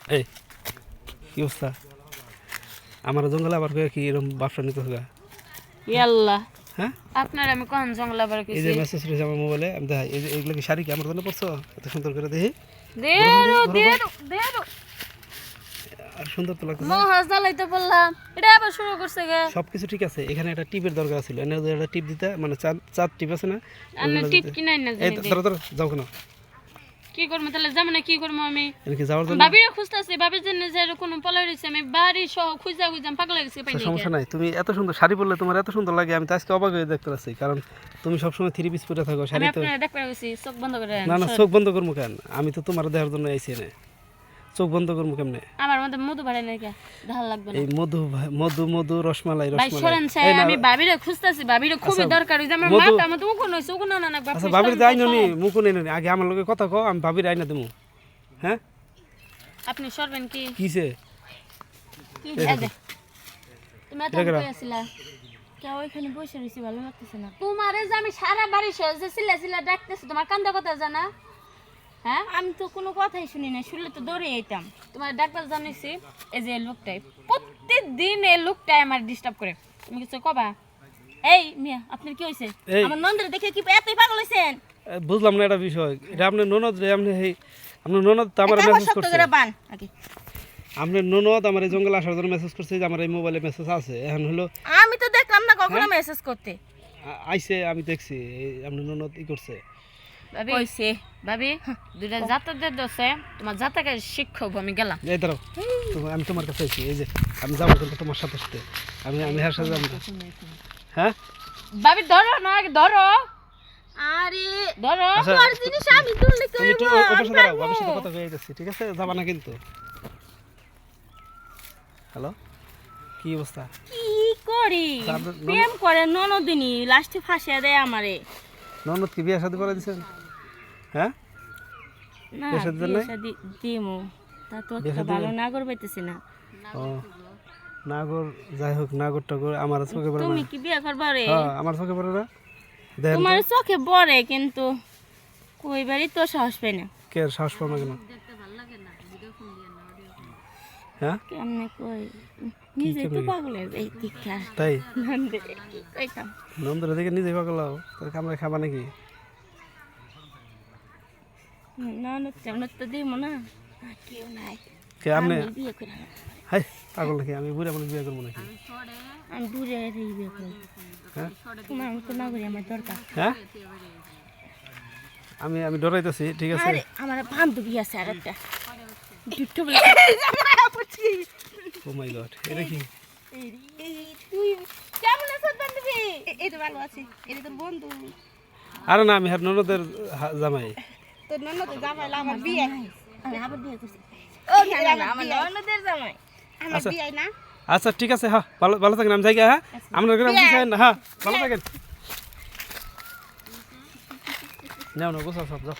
এই কি অবস্থা আমার জঙ্গলে আবার কি এরকম ব্যবসা নিতে হবে আল্লাহ হ্যাঁ আপনার আমি কোন জঙ্গল আবার এই যে মেসেজ রয়েছে আমার মোবাইলে আমি দেখাই এই যে এগুলো কি শাড়ি কি আমার জন্য পড়ছো এত সুন্দর করে দেখি দে আর সুন্দর তো লাগতেছে মহাজ দালাইতে বললাম এটা আবার শুরু করছে গে সবকিছু ঠিক আছে এখানে একটা টিপের দরকার ছিল এনে যদি একটা টিপ দিতে মানে চার টিপ আছে না আমি টিপ কিনাই না এই ধরো ধরো যাও কেন কি করব তাহলে যাম না কি করব আমি এনকি যাওয়ার জন্য ভাবিরে খুঁজতাছি ভাবির জন্য যে কোনো পলাই রইছে আমি বাড়ি সহ খুঁজা পাগলা গেছি পাইনি সমস্যা নাই তুমি এত সুন্দর শাড়ি পরলে তোমার এত সুন্দর লাগে আমি তো আজকে অবাক হয়ে দেখতে পাচ্ছি কারণ তুমি সবসময় থ্রি পিস পরে থাকো শাড়ি তো আপনারা দেখতে গেছি চোখ বন্ধ করে না না চোখ বন্ধ করবো কেন আমি তো তোমার দেখার জন্য আইছি না চোখ বন্ধ করবো কেমনে আমার মধ্যে মধু বাড়াই না কে ভাল লাগবে না এই মধু মধু মধু রসমালাই ভাই সরেন স্যার আমি ভাবিরে খুঁজতাছি ভাবিরে খুবই দরকার হইছে আমার মাটা আমার তো কোন হইছে কোন না না আচ্ছা ভাবির যাই ননি মুকুন এনে আগে আমার লগে কথা কও আমি ভাবির আইনা দেবো হ্যাঁ আপনি সরবেন কি কিসে কি দে তুমি এত কইছিলা কেউ এখানে বসে রইছি ভালো লাগতেছে না তোমারে যে আমি সারা বাড়ি সহজে সিলা ডাকতেছি তোমার কান্দা কথা জানা হ্যাঁ আমি তো কোনো কথাই শুনি না শুনলে তো দৌড়ে যেতাম তোমার ডাক্তার জানিছি এই যে লোকটাই প্রত্যেকদিন এই লোকটাই আমার ডিস্টার্ব করে তুমি কিছু কবা এই মিয়া আপনার কি হইছে আমার নন্দরে দেখে কি এতই পাগল হইছেন বুঝলাম না এটা বিষয় এটা আপনি ননদ রে আপনি এই আপনার ননদ তো আমার মেসেজ করছে আপনার ননদ আমার এই জঙ্গলে আসার জন্য মেসেজ করছে যে আমার এই মোবাইলে মেসেজ আছে এখন হলো আমি তো দেখলাম না কখনো মেসেজ করতে আইছে আমি দেখছি আপনার ননদ ই করছে ভাবি কইছে ভাবি দুইটা জাতকদের দছে তোমার জাতকের শিক্ষক আমি গেলাম এই দাঁড়াও আমি তোমার কাছে আইছি এই যে আমি যাবো কিন্তু তোমার সাথে সাথে আমি হার সাথে যাবো হ্যাঁ ভাবি ধরো না আগে ধরো আরে ধরো তোর জিনিস আমি তুললে কি তুমি তো ওপাশে দাঁড়াও ভাবির সাথে কথা কয়ে যাচ্ছি ঠিক আছে যাবা না কিন্তু হ্যালো কি অবস্থা কি করি প্রেম করে ননদিনী লাস্টে ফাঁসিয়া দেয় আমারে ননদ কি বিয়ে শাদী করে দিছেন হ্যাঁ না বিয়ে শাদী দিমু তা তো একটা ভালো নাগর পাইতেছি না ও নাগর যাই হোক নাগর টাগর আমার চোখে পড়ে না তুমি কি বিয়ে করবা রে হ্যাঁ আমার চোখে পড়ে না তোমার চোখে পড়ে কিন্তু কইবারই তো সাহস পাই না কে সাহস পাও না কেন হ্যাঁ কেমনে কই নিজে তো পাগল হয়ে যাই দীক্ষা তাই নন্দে কি কইতাম নন্দরে দেখে নিজে পাগল হও তোর কামড়ে খাবা নাকি না না তেমন তো দিমু না কেউ নাই কে আপনি বিয়ে করে হাই পাগল নাকি আমি বুড়া মানুষ বিয়ে করবো নাকি আমি বুড়ে বিয়ে করব হ্যাঁ তোমার মতো না করি আমার দরকার হ্যাঁ আমি ডরাইতেছি ঠিক আছে আরে আমার বান্ধবী আছে আরেকটা দুটো বলে ও মাই গড এটা কি তুই কেমন আছিস বান্ধবী এই তো ভালো আছি এটা তোর বন্ধু আরে না আমি হার ননদের জামাই তোর ননদের জামাই আমার বিয়ে আমি আবার বিয়ে করছি ও না আমার ননদের জামাই আমার বিয়ে না আচ্ছা ঠিক আছে হ্যাঁ ভালো ভালো থাকেন আমি যাই হ্যাঁ আপনার গ্রাম দিছেন হ্যাঁ ভালো থাকেন নাও না গোসল সব যাও